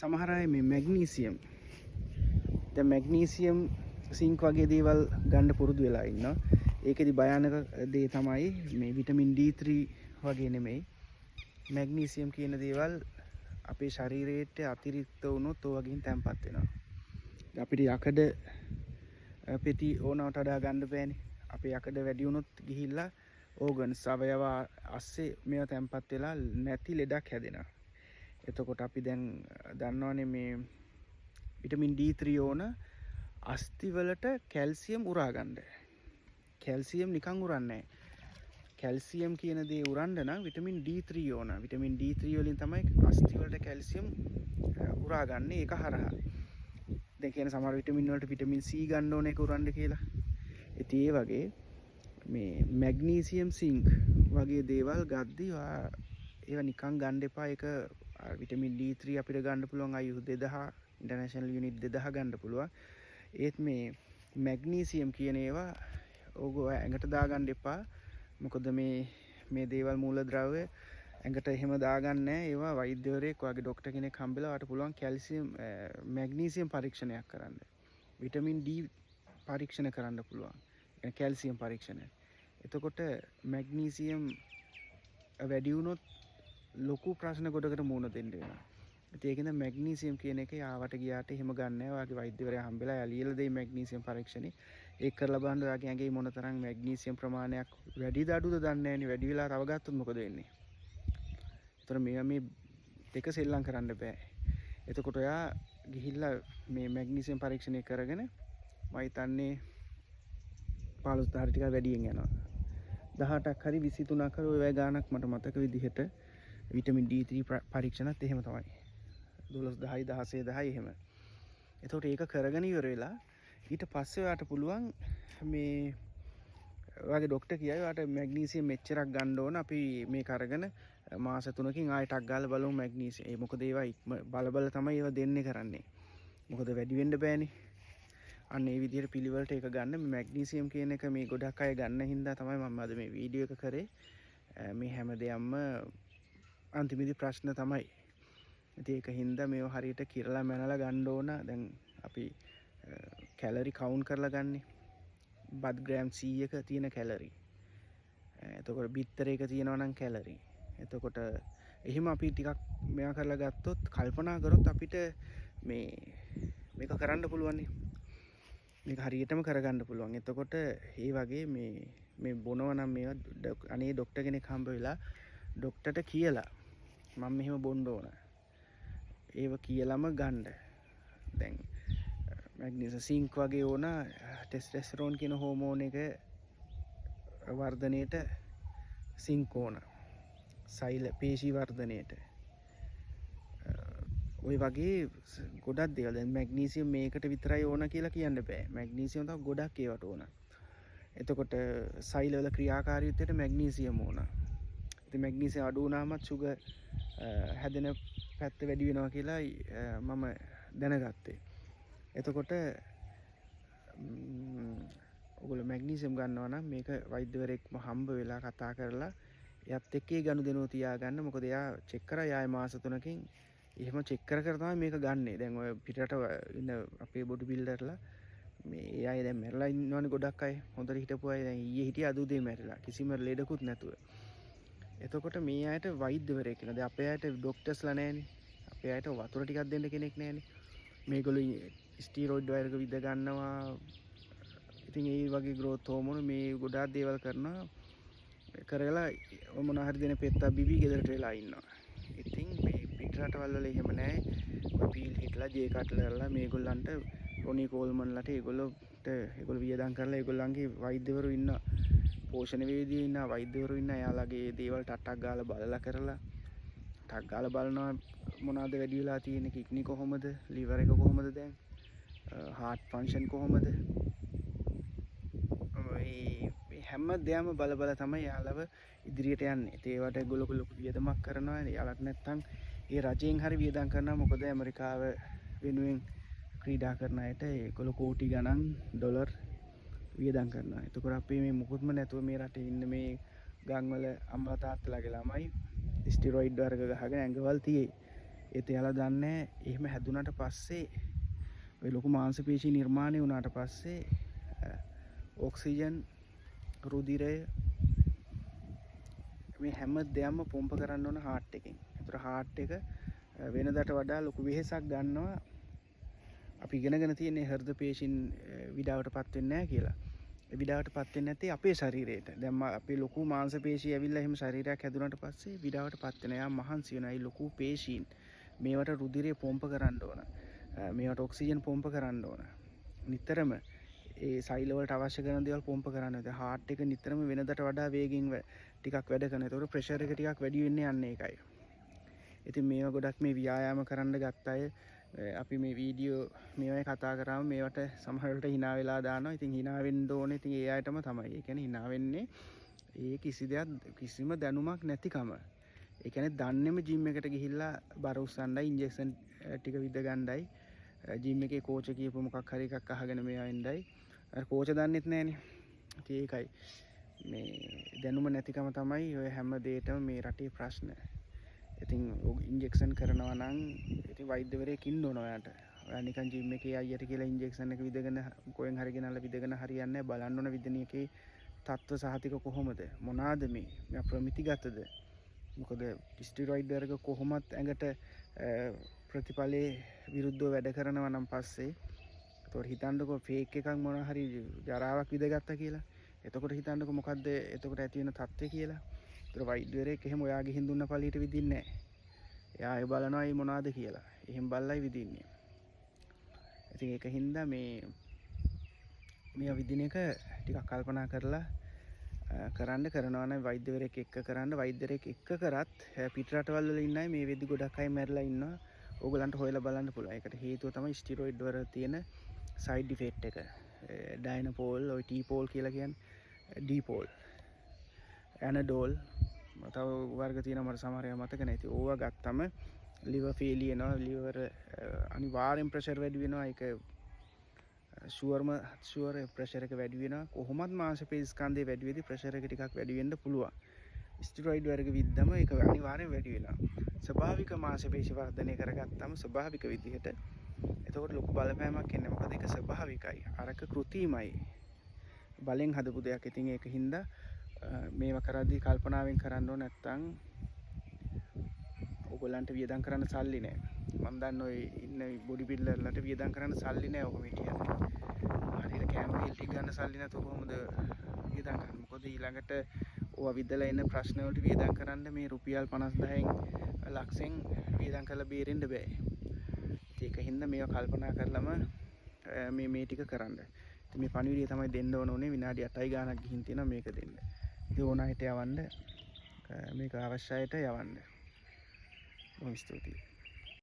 සමහර අය මේ මැග්නීසියම් දැන් මැග්නීසියම් සිංක් වගේ දේවල් ගන්න පුරුදු වෙලා ඉන්නවා. ඒකෙදි භයානක දේ තමයි මේ විටමින් D3 වගේ නෙමෙයි. මැග්නීසියම් කියන දේවල් අපේ ශරීරයට අතිරික්ත වුණොත් ඔය වගේන් තැම්පත් වෙනවා. අපිට යකඩ පෙති ඕනවට වඩා ගන්න බෑනේ. අපේ යකඩ වැඩි වුණොත් ගිහිල්ලා ඕගන්ස් අවයව අස්සේ මේවා තැම්පත් වෙලා නැති ලෙඩක් හැදෙනවා. එතකොට අපි දැන් දන්නවනේ මේ විටමින් D3 ඕන අස්ථි වලට කැල්සියම් උරා ගන්න. කැල්සියම් නිකන් උරන්නේ නැහැ. කැල්සියම් කියන දේ උරන්න නම් විටමින් D3 ඕන. විටමින් D3 වලින් තමයි අස්ථි වලට කැල්සියම් උරාගන්නේ ඒක හරහා. දැන් කියන සමහර විටමින් වලට විටමින් C ගන්න ඕන ඒක උරන්න කියලා. ඉතින් ඒ වගේ මේ මැග්නීසියම් සිංක් වගේ දේවල් ගද්දී ඒවා නිකන් ගන්න එපා. ඒක විටමින් D3 අපිට ගන්න පුළුවන් අයු 2000 ඉන්ටර්නැෂනල් යුනිට් 2000 ගන්න පුළුවන්. ඒත් මේ මැග්නීසියම් කියන ඒවා ඕගොල්ලෝ ඇඟට දාගන්න එපා. මොකද මේ දේවල් මූලද්‍රව්‍ය ඇඟට එහෙම දාගන්න නැහැ. ඒවා වෛද්‍යවරයෙක් වගේ ડોක්ටර් කෙනෙක් හම්බෙලා වට පුළුවන් කැල්සියම් මැග්නීසියම් පරීක්ෂණයක් කරන්න. විටමින් D පරීක්ෂණ කරන්න පුළුවන්. ඒ කැල්සියම් පරීක්ෂණ. එතකොට මැග්නීසියම් වැඩි වුණොත් ලොකු ප්‍රශ්න ගොඩකට මුහුණ දෙන්න වෙනවා. ඒකෙන්ද මැග්නීසියම් කියන එක ආවට ගියාට එහෙම ගන්න නැහැ. ඔයාගේ වෛද්‍යවරයා හම්බෙලා යාලියලා දෙයි මැග්නීසියම් පරීක්ෂණේ. ඒක කරලා බලන්න ඔයාගේ ඇඟේ මොන තරම් මැග්නීසියම් ප්‍රමාණයක් වැඩිද අඩුද දන්නේ නැහැනේ. වැඩි වෙලා තව ගත්තොත් මොකද වෙන්නේ? ඒතර මේ දෙක සෙල්ලම් කරන්න බෑ. එතකොට ඔයා ගිහිල්ලා මේ මැග්නීසියම් පරීක්ෂණය කරගෙන මම හිතන්නේ 15 ටිකක් වැඩියෙන් යනවා. 18ක් හරි 23ක් හරි ඔය වගේ ගාණක් මට මතක විදිහට විටමින් D3 පරීක්ෂණත් එහෙම තමයි. 12 10 16 10 එහෙම. එතකොට ඒක කරගෙන ඉවර වෙලා ඊට පස්සේ ඔයාට පුළුවන් මේ ඔයාගේ ડોක්ටර් කියයි ඔයාට මැග්නීසියම් මෙච්චරක් ගන්න ඕන අපි මේක අරගෙන මාස 3කින් ආයෙටක් ගාලා බලමු මැග්නීසියම්. ඒ මොකද ඒවා බල තමයි ඒවා දෙන්නේ කරන්නේ. මොකද වැඩි වෙන්න බෑනේ. අන්න ඒ විදිහට පිළිවෙලට ඒක ගන්න. මේ මැග්නීසියම් කියන එක මේ ගොඩක් අය ගන්න හින්දා තමයි මම අද මේ වීඩියෝ එක කරේ. මේ හැම දෙයක්ම අන්තිමේදී ප්‍රශ්න තමයි. ඉතින් ඒක හින්දා මේව හරියට කිරලා මැනලා ගන්න ඕන. දැන් අපි කැලරි කවුන්ට් කරලා ගන්නේ. බත් ග්‍රෑම් 100ක තියෙන කැලරි. එතකොට බිත්තරයක තියෙනවා නම් කැලරි. එතකොට එහෙම අපි ටිකක් මෙයා කරලා ගත්තොත් කල්පනා කරොත් අපිට මේක කරන්න පුළුවන් නේ. මේක හරියටම කරගන්න පුළුවන්. එතකොට ඒ වගේ මේ බොනවා නම් මේවා අනේ ડોක්ටර් කෙනෙක් හම්බ වෙලා ડોක්ටර්ට කියලා මම මෙහෙම බොන්න ඕන. ඒව කියලාම ගන්න. දැන් මැග්නීසියම් සිංක් වගේ ඕන ටෙස්ටොස්ටෙරෝන් කියන හෝමෝන් එක වර්ධනයේට සිංක් ඕන. සෛල පේශී වර්ධනයේට. ඔය වගේ ගොඩක් දේවල්. දැන් මැග්නීසියම් මේකට විතරයි ඕන කියලා කියන්න බෑ. මැග්නීසියම් තව ගොඩක් ඒවට ඕන. එතකොට සෛල වල ක්‍රියාකාරීත්වයට මැග්නීසියම් ඕන. ඉතින් මැග්නීසියම් අඩු වුණාමත් සුගර් හැදෙන පැත්ත වැඩි වෙනවා කියලා මම දැනගත්තේ. එතකොට ඔයගොල්ලෝ මැග්නීසියම් ගන්නවා නම් මේක වෛද්‍යවරයෙක්ම හම්බ වෙලා කතා කරලා එයත් එක්ක ඒ ගනුදෙනුව තියාගන්න. මොකද එයා චෙක් කරා යාය මාස 3කින් එහෙම චෙක් කර තමයි මේක ගන්නෙ. දැන් ඔය පිටරට ඉන්න අපේ බොඩි බිල්ඩර්ලා මේ අය දැන් මැරලා ඉන්නවනේ ගොඩක් අය. හොඳට හිටපු අය දැන් ඊයේ හිටිය අද උදේ මැරිලා. කිසිම ලෙඩකුත් නැතුව. එතකොට මේ අයට වෛද්‍යවරයෙක් කියලා. දැන් අපේ අයට ડોක්ටර්ස්ලා නැහැනේ. අපේ අයට වතුර ටිකක් දෙන්න කෙනෙක් නැහැනේ. මේගොල්ලෝ ස්ටීරොයිඩ් වෛරක විද ගන්නවා. ඉතින් ඒ වගේ growth hormone මේ ගොඩාක් දේවල් කරනවා. කරලා මොන හරි දෙන පෙත්තා බිබී ගෙදරට වෙලා ඉන්නවා. ඉතින් මේ පිටරටවල් වල එහෙම නැහැ. පීල් හිටලා ජේ කට්ලර්ලා මේගොල්ලන්ට රොනි කෝල්මන්ලට ඒගොල්ලෝ වියදම් කරලා ඒගොල්ලන්ගේ වෛද්‍යවරු ඉන්න පෝෂණ වේදියේ ඉන්න වෛද්‍යවරු ඉන්න එයාලගේ දේවල් ටට්ටක් ගාලා බලලා කරලා ටක් ගාලා බලනවා මොනවද වැඩි වෙලා තියෙන්නේ කිඩ්නි කොහොමද liver එක කොහොමද දැන් heart function කොහොමද මේ හැම දෙයක්ම බල බල තමයි යාළව ඉදිරියට යන්නේ. ඒවට ඒගොල්ලෝ ලොකු වියදමක් කරනවා. යාළට නැත්තම් ඒ රජයෙන් හරි වියදම් කරනවා. මොකද ඇමරිකාව වෙනුවෙන් ක්‍රීඩා කරන අයට ඒගොල්ලෝ කෝටි ගණන් ඩොලර් වියදම් කරනවා. එතකොට අපි මේ මුකුත්ම නැතුව මේ රටේ ඉන්න මේ ගම්වල අම්මා තාත්තලාගේ ළමයි ස්ටිරොයිඩ් වර්ග ගහගෙන ඇඟවල් තියේ. ඒත් එයාලා දන්නේ එහෙම හැදුනට පස්සේ ඔය ලොකු මාංශ පේශි නිර්මාණය වුණාට පස්සේ ඔක්සිජන් රුධිරය මේ හැම දෙයක්ම පොම්ප කරන්න ඕන හાર્ට් එකෙන්. ඒතර හાર્ට් එක වෙනදාට වඩා ලොකු වෙහෙසක් ගන්නවා. අපි ඉගෙනගෙන තියෙන්නේ හෘද පේශීන් විඩාවටපත් වෙන්නේ නැහැ කියලා. ඒ විඩාවටපත් වෙන්නේ නැත්තේ අපේ ශරීරයට. දැන් අපේ ලොකු මාංශ පේශී ඇවිල්ලා එහෙම ශරීරයක් හැදුනට පස්සේ විඩාවටපත් වෙන. යා මහන්සි වෙනවා. ඒ ලොකු පේශීන් මේවට රුධිරය පොම්ප කරන්න ඕන. මේවට ඔක්සිජන් පොම්ප කරන්න ඕන. නිතරම ඒ සෛල වලට අවශ්‍ය කරන දේවල් පොම්ප කරන්න ඕනේ. හાર્ට් එක නිතරම වෙනදාට වඩා වේගෙන් ටිකක් වැඩ කරනවා. ඒතකොට ප්‍රෙෂර් එක ටිකක් වැඩි වෙන්නේ යන්නේ ඒකයි. ඉතින් මේවා ගොඩක් මේ ව්‍යායාම කරන්න ගත්ත අය අපි මේ වීඩියෝ මේවයි කතා කරාම මේවට සමහරවිට hina වෙලා දානවා. ඉතින් hina වෙන්න ඕනේ. ඉතින් ඒ අයටම තමයි. ඒ කියන්නේ hina වෙන්නේ ඒ කිසිම දැනුමක් නැතිකම. ඒ කියන්නේ දන්නේම ජිම් එකට ගිහිල්ලා බර උස්සන්නයි ඉන්ජෙක්ෂන් ටික විද ගන්නයි ජිම් එකේ කෝච් කියපු මොකක් හරි එකක් අහගෙන මේවා එන්නයි. අර කෝච් දන්නෙත් නැහනේ. ඉතින් ඒකයි මේ දැනුම නැතිකම තමයි ඔය හැම දෙයකම මේ රටේ ප්‍රශ්න. ඉතින් ඉන්ජෙක්ෂන් කරනවා නම් ඉතින් වෛද්‍යවරයෙක් ඉන්න ඕන ඔයාට. ඔයා නිකන් ජිම් එකේ අයියට කියලා ඉන්ජෙක්ෂන් එක විදගෙන කොහෙන් හරි ගෙනල්ලා විදගෙන හරියන්නේ නැහැ. බලන්න ඕන විදින එකේ තත්ත්ව සහතික කොහොමද? මොනවාද මේ ප්‍රමිතිගතද? මොකද ස්ටිරොයිඩ් වර්ග කොහොමත් ඇඟට ප්‍රතිඵලයේ විරුද්ධව වැඩ කරනවා නම් පස්සේ ඒතකොට හිතන්නකෝ ෆේක් එකක් මොනවා හරි ජරාවක් විදගත්තා කියලා. එතකොට හිතන්නකෝ මොකද්ද එතකොට ඇති වෙන තත්ත්වය කියලා. ඒතර වෛද්‍යවරයෙක් එහෙම ඔයාගේ හින්දුන්න පළියට විදින්නේ නැහැ. එයා ඒ බලනවා මේ මොනවාද කියලා. එහෙම බල්ලයි විදින්නේ. ඉතින් ඒකින්ද මේ විදින එක ටිකක් කල්පනා කරලා කරනවා නම් වෛද්‍යවරයෙක් එක්ක කරන්න. වෛද්‍යවරයෙක් එක්ක කරත් පිට රටවල් වල ඉන්න අය මේ වෙද්දි ගොඩක් අය මැරිලා ඉන්නවා. ඕගලන්ට හොයලා බලන්න පුළුවන්. ඒකට හේතුව තමයි ස්ටිරොයිඩ් වල තියෙන සයිඩ් ඉෆෙක්ට් එක. ඩයිනපෝල්, ඔය ටීපෝල් කියලා කියන්නේ ඩීපෝල්, ඇනඩෝල්, තව වර්ග තියෙනවා මට සමහර ඒවා මතක නැහැ. ඉතින් ඕවා ගත්තම liver failure වෙනවා. liver අනිවාර්යෙන් ප්‍රෙෂර් වැඩි වෙනවා. ඒක ෂුවර් ප්‍රෙෂර් එක වැඩි වෙනවා. කොහොමත් මාංශ පේශි ස්කන්ධේ වැඩි වෙද්දී ප්‍රෙෂර් එක ටිකක් වැඩි වෙන්න පුළුවන්. ස්ටිරොයිඩ් වර්ග විද්දම ඒක අනිවාර්යෙන් වැඩි වෙනවා. ස්වභාවික මාංශ පේශි වර්ධනය කරගත්තම ස්වභාවික විදිහට එතකොට ලොකු බලපෑමක් එන්නේ. මොකද ඒක ස්වභාවිකයි. අරක කෘතිමයි. බලෙන් හදපු දෙයක්. ඉතින් ඒකින්ද මේවා කරද්දී කල්පනාවෙන් කරන්න ඕන. නැත්තම් ඔයගොල්ලන්ට වියදම් කරන්න සල්ලි නැහැ. මම දන්න ඔය ඉන්න බොඩි බිල්ඩර්ලට වියදම් කරන්න සල්ලි නැහැ. ඔක මේ කියන්නේ. හරියට කැම් වීල් ටික ගන්න සල්ලි නැතුව කොහොමද වියදම් කරන්නේ? මොකද ඊළඟට ඕවා විදලා එන ප්‍රශ්න වලට වියදම් කරන්න මේ රුපියල් 50000න් ලක්ෂෙන් වියදම් කරලා බේරෙන්න බෑ. ඒකින්ද මේවා කල්පනා කරලම මේ ටික කරන්න. ඉතින් මේ පණිවිඩය තමයි දෙන්න ඕනේ. විනාඩි 8යි ගානක් ගිහින් තියෙනවා මේක දෙන්න. ඉතින් ඕන අයට යවන්න මේක අවශ්‍යයට යවන්න. බොහොම ස්තුතියි.